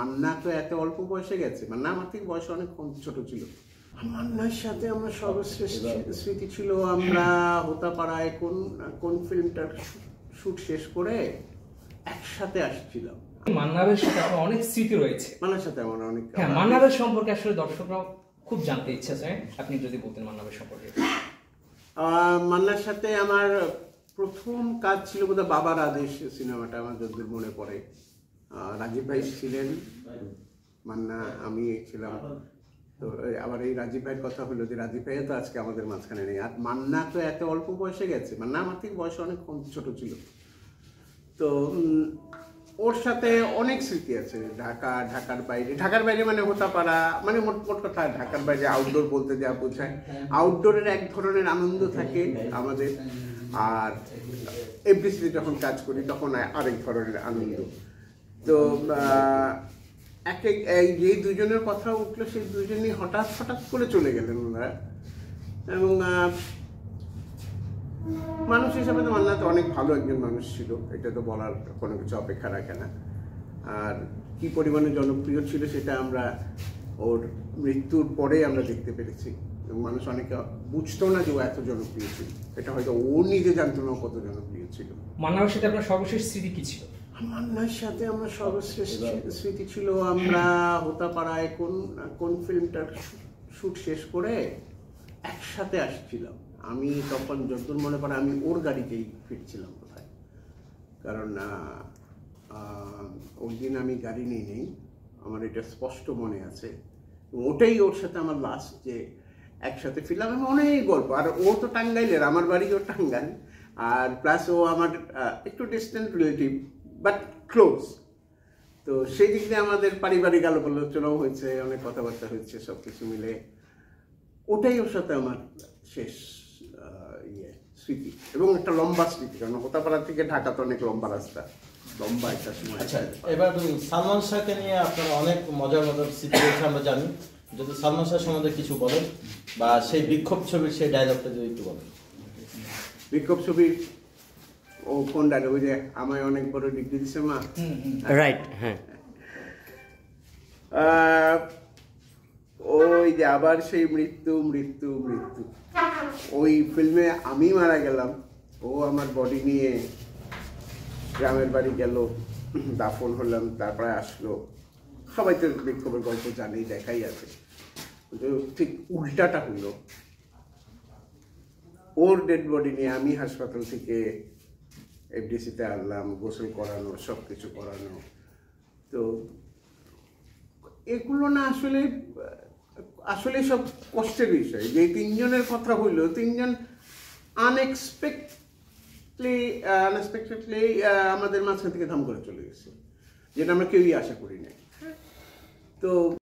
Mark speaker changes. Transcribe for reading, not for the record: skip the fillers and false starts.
Speaker 1: মান্না তো এত অল্প বয়সে গেছে, মান্না আমার থেকে বয়স অনেক কম, ছোট ছিল। মান্নার সাথে আমার সর্বশ্রেষ্ঠ স্মৃতি ছিল আমরা হোতাপাড়ায় কোন ফিল্মটার শুট শেষ করে একসাথে আসছিলাম।
Speaker 2: মান্নারের সাথে আমার অনেক স্মৃতি রয়েছে।
Speaker 1: মান্নার সাথে আমার অনেক,
Speaker 2: হ্যাঁ, মান্নারের সম্পর্কে আসলে দর্শকরাও খুব জানতে ইচ্ছা আছে, আপনি যদি বলতেন মান্নারের সম্পর্কে।
Speaker 1: মান্নার সাথে আমার প্রথম কাজ ছিল বোধহয় বাবার আদেশ সিনেমাটা, আমার যতদূর মনে পড়ে। রাজীব ভাই ছিলেন, মান্না, আমি ছিলাম। তো আবার এই রাজীব ভাইয়ের কথা হলো যে রাজীব ভাইও তো আজকে আমাদের মাঝখানে নেই। আর মান্না তো এত অল্প বয়সে গেছে, মান্না আমার থেকে বয়স অনেক কম, ছোট ছিল। তো ওর সাথে অনেক স্মৃতি আছে। ঢাকার বাইরে মানে হোতাপাড়া, মানে মোট কথা ঢাকার বাইরে আউটডোর বলতে যা বোঝায়, আউটডোরের এক ধরনের আনন্দ থাকে আমাদের, আর এফডিসিতে যখন কাজ করি তখন আরেক ধরনের আনন্দ। তো যে দুজনের কথা উঠলো, সেই দুজনই হঠাৎ করে চলে গেলেন ওনারা। এবং মানুষ হিসাবে তো মান্না তো অনেক ভালো একজন মানুষ ছিল, এটা তো বলার কোনো কিছু অপেক্ষা রাখে না। আর কি পরিমাণে জনপ্রিয় ছিল সেটা আমরা ওর মৃত্যুর পরে আমরা দেখতে পেরেছি। এবং মানুষ অনেকে বুঝতো না যে ও এত জনপ্রিয় ছিল, এটা হয়তো ও নিজে জানতো না কত জনপ্রিয় ছিল।
Speaker 2: মান্নার সাথে আপনার সর্বশেষ স্মৃতি কি ছিল?
Speaker 1: মান্নার সাথে আমার সর্বশ্রেষ্ঠ স্মৃতি ছিল আমরা হোতাপাড়ায় কোন ফিল্মটার শুট শেষ করে একসাথে আসছিলাম। আমি তখন যতদূর মনে পড়ে আমি ওর গাড়িতেই ফিরছিলাম কোথায়, কারণ ওই দিন আমি গাড়ি নিয়ে নেই, আমার এটা স্পষ্ট মনে আছে। ওটাই ওর সাথে আমার লাস্ট যে একসাথে ফিরলাম। আমি অনেক গল্প, আর ও তো টাঙ্গাইলের, আমার বাড়ি ও টাঙ্গাইল, আর প্লাস ও আমার একটু ডিস্টেন্ট রিলেটিভ বাট ক্লোজ। তো সেই দিক দিয়ে আমাদের পারিবারিক আলাপ আলোচনাও হয়েছে, অনেক কথাবার্তা হয়েছে, সব কিছু মিলে ওটাই ওর সাথে আমার শেষ স্মৃতি, এবং একটা লম্বা স্মৃতি, কারণ হোতাপাড়া থেকে ঢাকা তো অনেক লম্বা রাস্তা, লম্বা একটা সময়।
Speaker 3: আচ্ছা, এবার সালমান শাহকে নিয়ে আপনার অনেক মজার স্মৃতি রয়েছে আমরা জানি, যদি সালমান শাহ সম্বন্ধে কিছু বলেন, বা সেই বিক্ষোভ ছবির সেই ডায়লগটা যদি একটু বলেন।
Speaker 1: বিক্ষোভ ছবির ও কোন ডায়লগ? যে আমায় অনেক বড় ডিগ্রি দিছে মা,
Speaker 4: রাইট? হ্যাঁ,
Speaker 1: ওই যে আবার সেই মৃত্যু, ওই ফিল্মে আমি মারা গেলাম, ও আমার বডি নিয়ে গ্রামের বাড়ি গেল, দাফন হলাম, তারপরে আসলো। সবাই তো বিক্ষোভের গল্প জানেই, দেখাই আছে। ঠিক উল্টাটা হলো, ওর ডেড বডি নিয়ে আমি হাসপাতাল থেকে এফডিসিতে আনলাম, গোসল করানো, সব কিছু করানো। তো এগুলো না আসলে সব কষ্টের বিষয়। যে তিনজনের কথা হইলো, তিনজন আনএক্সপেক্টেডলি আমাদের মাঝখান থেকে ধাম করে চলে গেছে, যেটা আমরা কেউই আশা করি নাই। তো